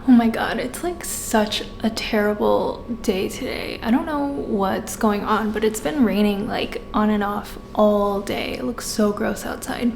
Oh my god, it's like such a terrible day today. I don't know what's going on, but it's been raining like on and off all day. It looks so gross outside.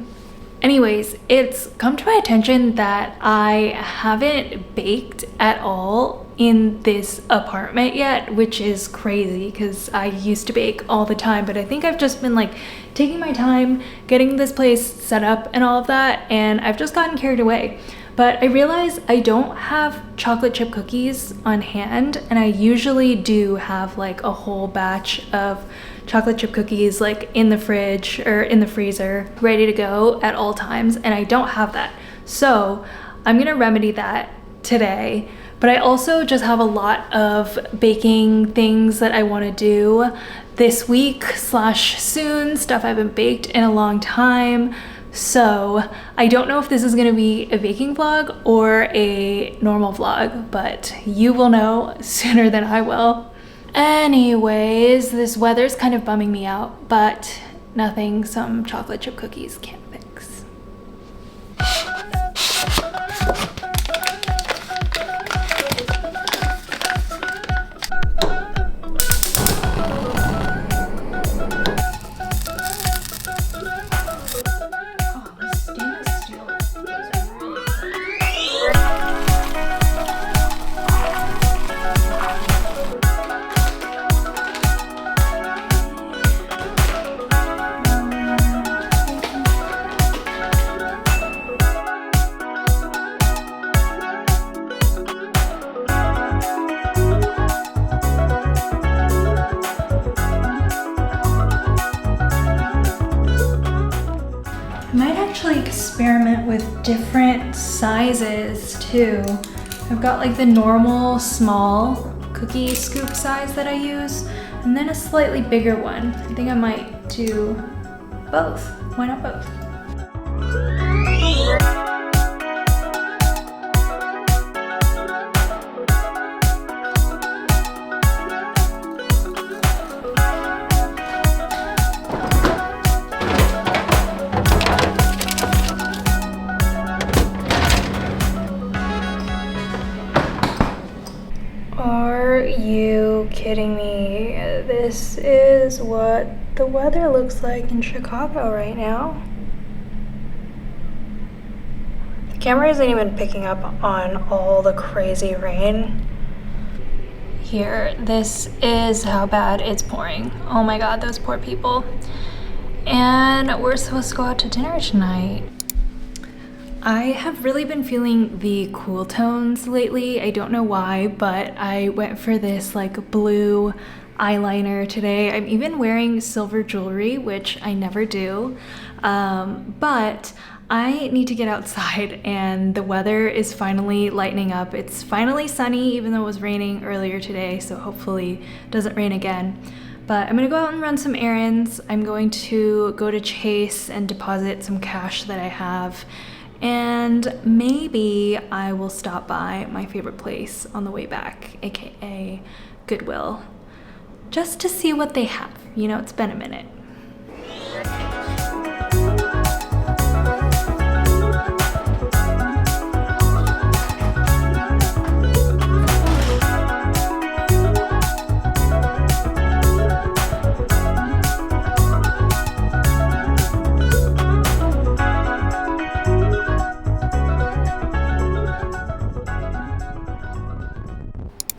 Anyways, it's come to my attention that I haven't baked at all in this apartment yet, which is crazy because I used to bake all the time, but I think I've just been like taking my time getting this place set up and all of that, and I've just gotten carried away. But I realized I don't have chocolate chip cookies on hand, and I usually do have like a whole batch of chocolate chip cookies like in the fridge or in the freezer ready to go at all times, and I don't have that. So I'm gonna remedy that today. But I also just have a lot of baking things that I want to do this week slash soon, stuff I haven't baked in a long time. So I don't know if this is going to be a baking vlog or a normal vlog, but you will know sooner than I will. Anyways, this weather's kind of bumming me out, but nothing some chocolate chip cookies can't fix. Experiment with different sizes too. I've got like the normal small cookie scoop size that I use, and then a slightly bigger one. I think I might do both. Why not both? Are you kidding me? This is what the weather looks like in Chicago right now. The camera isn't even picking up on all the crazy rain. Here, this is how bad it's pouring. Oh my god, those poor people. And we're supposed to go out to dinner tonight. I have really been feeling the cool tones lately. I don't know why, but I went for this like blue eyeliner today. I'm even wearing silver jewelry, which I never do. But I need to get outside, and the weather is finally lightening up. It's finally sunny, even though it was raining earlier today, so hopefully it doesn't rain again. But I'm gonna go out and run some errands. I'm going to go to Chase and deposit some cash that I have. And maybe I will stop by my favorite place on the way back, aka Goodwill, just to see what they have. You know, it's been a minute.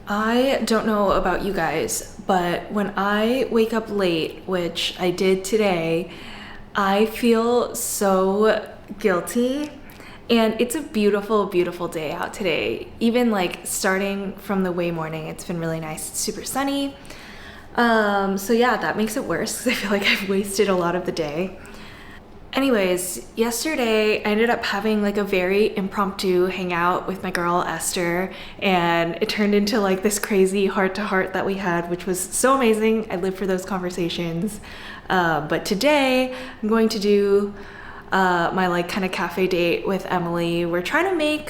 I don't know about you guys, but when I wake up late, which I did today, I feel so guilty. And it's a beautiful, beautiful day out today. Even like starting from the way morning, it's been really nice. It's super sunny. So yeah, that makes it worse because I feel like I've wasted a lot of the day. Anyways, yesterday I ended up having like a very impromptu hangout with my girl Esther, and it turned into like this crazy heart-to-heart that we had, which was so amazing. I live for those conversations. But today I'm going to do my like kind of cafe date with Emily. I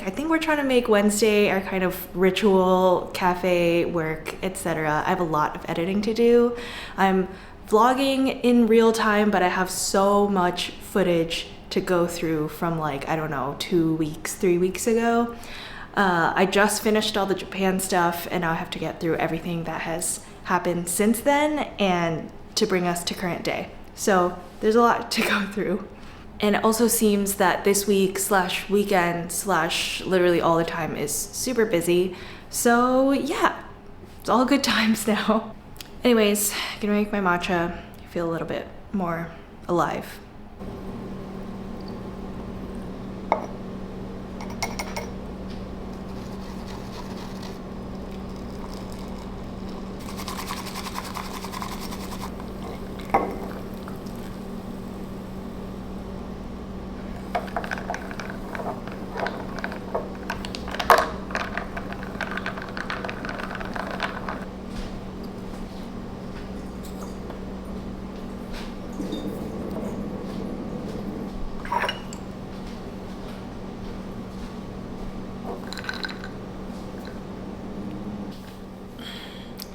think we're trying to make Wednesday our kind of ritual cafe work, etc. I have a lot of editing to do. I'm vlogging in real time, but I have so much footage to go through from like, I don't know, 2 weeks, 3 weeks ago. I just finished all the Japan stuff, and now I have to get through everything that has happened since then and to bring us to current day. So there's a lot to go through. And it also seems that this week slash weekend slash literally all the time is super busy. So yeah, it's all good times now. Anyways, gonna make my matcha feel a little bit more alive.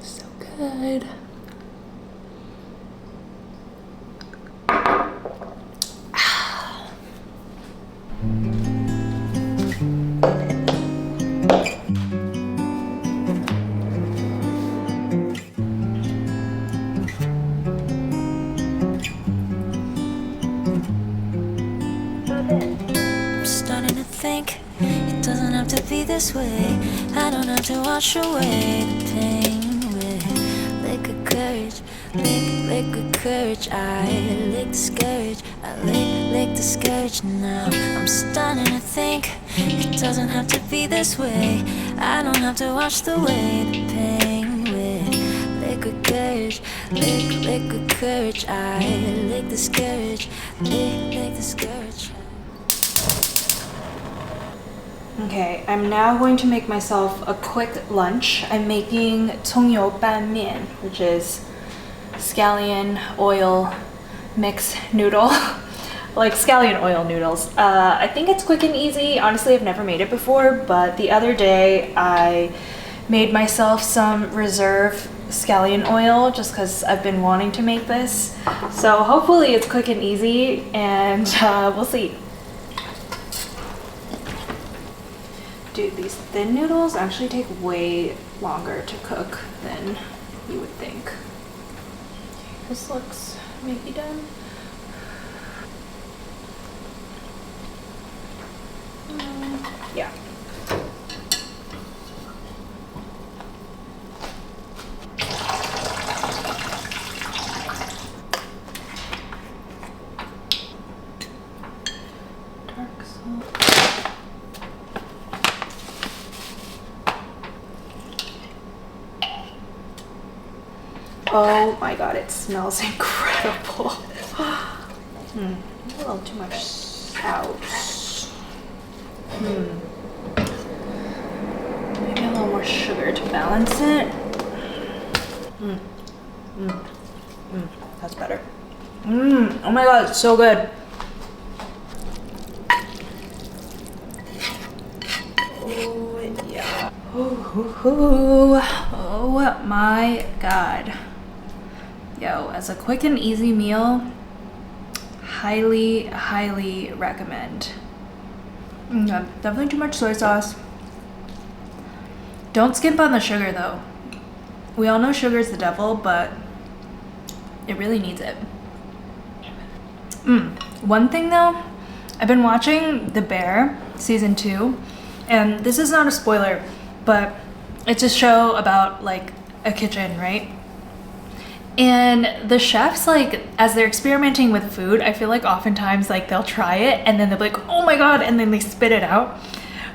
So good. I'm starting to think it doesn't have to be this way. I don't have to wash away the pain with liquid courage, liquid courage. I lick the scourge, I lick the scourge. Now I'm starting to think it doesn't have to be this way. I don't have to wash away the pain with liquid courage, liquid courage. I lick the scourge, lick the scourge. Okay, I'm now going to make myself a quick lunch. I'm making Tongyo Ban Mian, which is scallion oil mix noodle. Like scallion oil noodles. I think it's quick and easy. Honestly, I've never made it before, but the other day I made myself some reserve scallion oil just because I've been wanting to make this. So hopefully it's quick and easy, and we'll see. Dude, these thin noodles actually take way longer to cook than you would think. This looks maybe done. Yeah. Dark salt. Oh my god, it smells incredible. A little too much sauce. Maybe a little more sugar to balance it. That's better. Oh my god, it's so good. Oh yeah. Oh my god. Yo, as a quick and easy meal, highly recommend. Definitely too much soy sauce. Don't skimp on the sugar though. We all know sugar's the devil, but it really needs it. One thing though, I've been watching The Bear season 2, and this is not a spoiler, but it's a show about like a kitchen, right? And the chefs, like, as they're experimenting with food, I feel like oftentimes like they'll try it and then they'll be like, oh my god, and then they spit it out,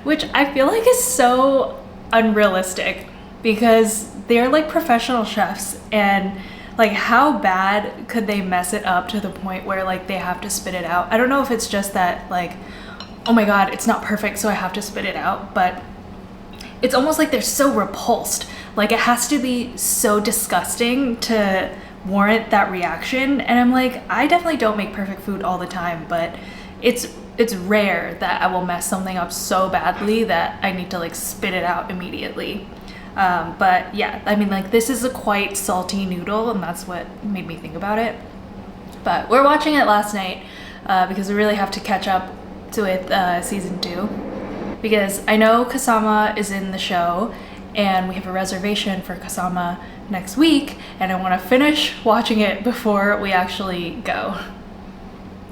which I feel like is so unrealistic because they're like professional chefs, and like how bad could they mess it up to the point where like they have to spit it out? I don't know if it's just that like, oh my god, it's not perfect so I have to spit it out, but it's almost like they're so repulsed. Like it has to be so disgusting to warrant that reaction. And I'm like, I definitely don't make perfect food all the time, but it's rare that I will mess something up so badly that I need to like spit it out immediately. But yeah, I mean like this is a quite salty noodle, and that's what made me think about it. But we're watching it last night because we really have to catch up to it season 2. because I know Kasama is in the show and we have a reservation for Kasama next week, and I want to finish watching it before we actually go.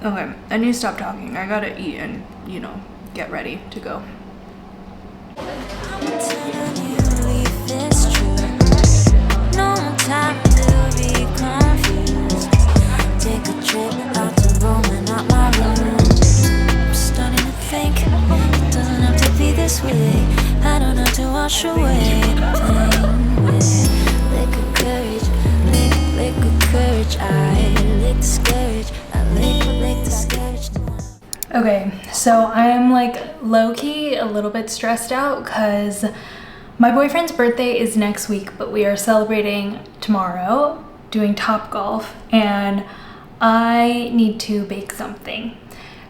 Okay, I need to stop talking. I gotta eat and, you know, get ready to go. I'm telling you if it's true. No more time to be confused. Take a trip out to Rome and not my room. I'm starting to think it doesn't have to be this way. I don't have to wash away the pain with liquid courage, liquid courage. I lick the scourge, I lick the scourge. Okay, so I'm like low-key a little bit stressed out because my boyfriend's birthday is next week, but we are celebrating tomorrow, doing Topgolf, and I need to bake something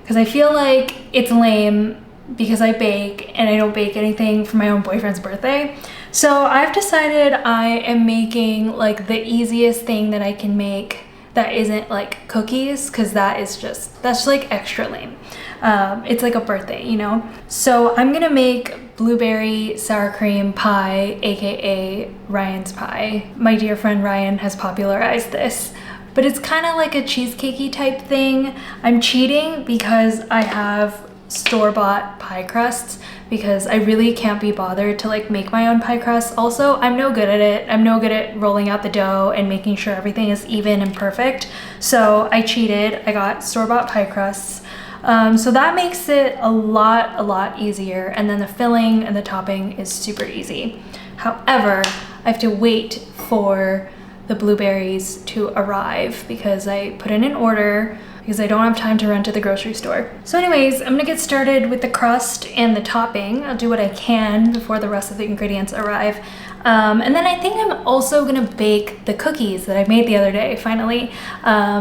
because I feel like it's lame because I bake and I don't bake anything for my own boyfriend's birthday. So I've decided I am making like the easiest thing that I can make that isn't like cookies, because that's just like extra lame. It's like a birthday, you know? So I'm gonna make blueberry sour cream pie, aka Ryan's pie. My dear friend Ryan has popularized this, but it's kind of like a cheesecakey type thing. I'm cheating because I have store-bought pie crusts because I really can't be bothered to like make my own pie crusts. Also, I'm no good at it. I'm no good at rolling out the dough and making sure everything is even and perfect. So I cheated. I got store-bought pie crusts. So that makes it a lot easier. And then the filling and the topping is super easy. However, I have to wait for the blueberries to arrive because I put in an order because I don't have time to run to the grocery store. So anyways, I'm gonna get started with the crust and the topping. I'll do what I can before the rest of the ingredients arrive. And then I think I'm also gonna bake the cookies that I made the other day, finally,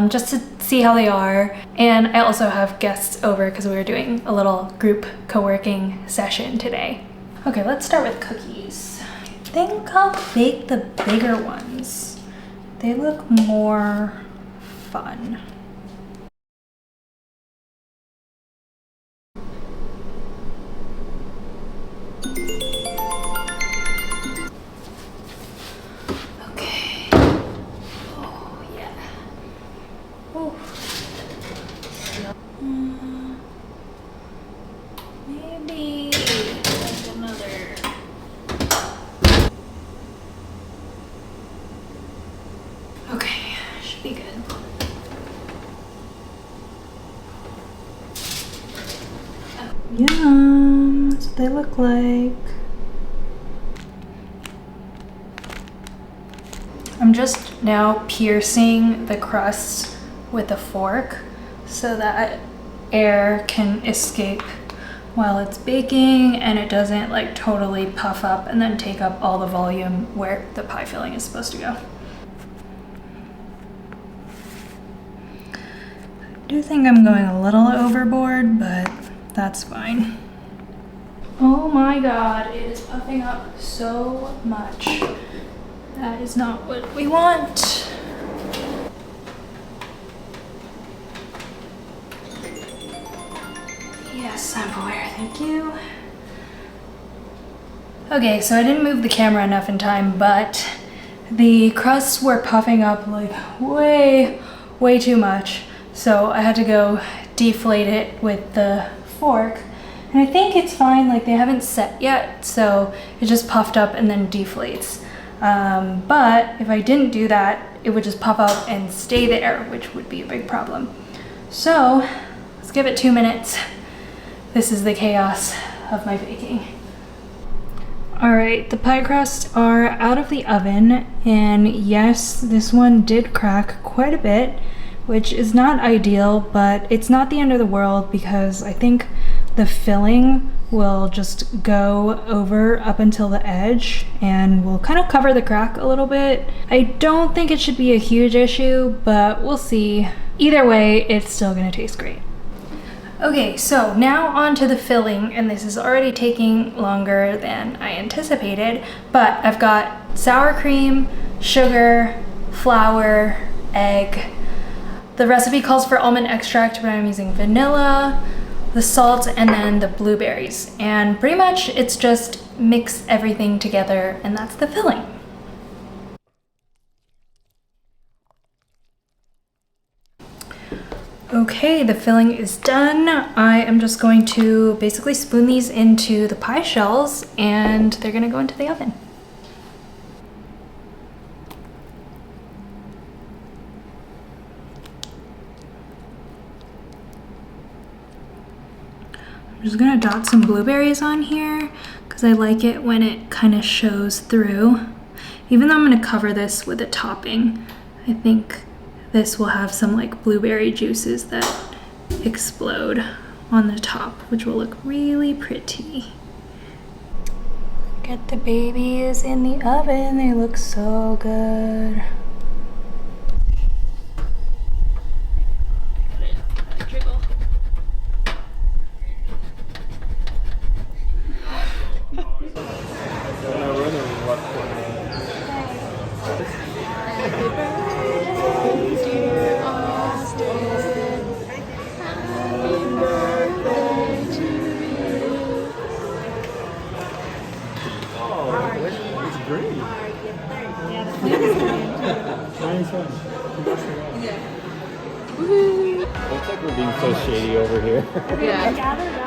just to see how they are. And I also have guests over because we were doing a little group co-working session today. Okay, let's start with cookies. I think I'll bake the bigger ones. They look more fun. Okay. Oh, yeah. Oh. Maybe like another. Okay, should be good. Yum, that's what they look like. I'm just now piercing the crust with a fork so that air can escape while it's baking and it doesn't like totally puff up and then take up all the volume where the pie filling is supposed to go. I do think I'm going a little overboard, but that's fine. Oh my god, it is puffing up so much. That is not what we want. Yes, I'm aware, thank you. Okay, so I didn't move the camera enough in time, but the crusts were puffing up like way too much. So I had to go deflate it with the fork. And I think it's fine, like they haven't set yet, so it just puffed up and then deflates. But if I didn't do that, it would just puff up and stay there, which would be a big problem. So let's give it 2 minutes. This is the chaos of my baking. All right, the pie crusts are out of the oven, and yes, this one did crack quite a bit, which is not ideal, but it's not the end of the world because I think the filling will just go over up until the edge and will kind of cover the crack a little bit. I don't think it should be a huge issue, but we'll see. Either way, it's still gonna taste great. Okay, so now on to the filling, and this is already taking longer than I anticipated, but I've got sour cream, sugar, flour, egg. The recipe calls for almond extract, but I'm using vanilla, the salt, and then the blueberries. And pretty much it's just mix everything together, and that's the filling. Okay, the filling is done. I am just going to basically spoon these into the pie shells, and they're gonna go into the oven. I'm just gonna dot some blueberries on here because I like it when it kind of shows through. Even though I'm gonna cover this with a topping, I think this will have some like blueberry juices that explode on the top, which will look really pretty. Get the babies in the oven, they look so good. Looks like we're being so shady over here. Yeah.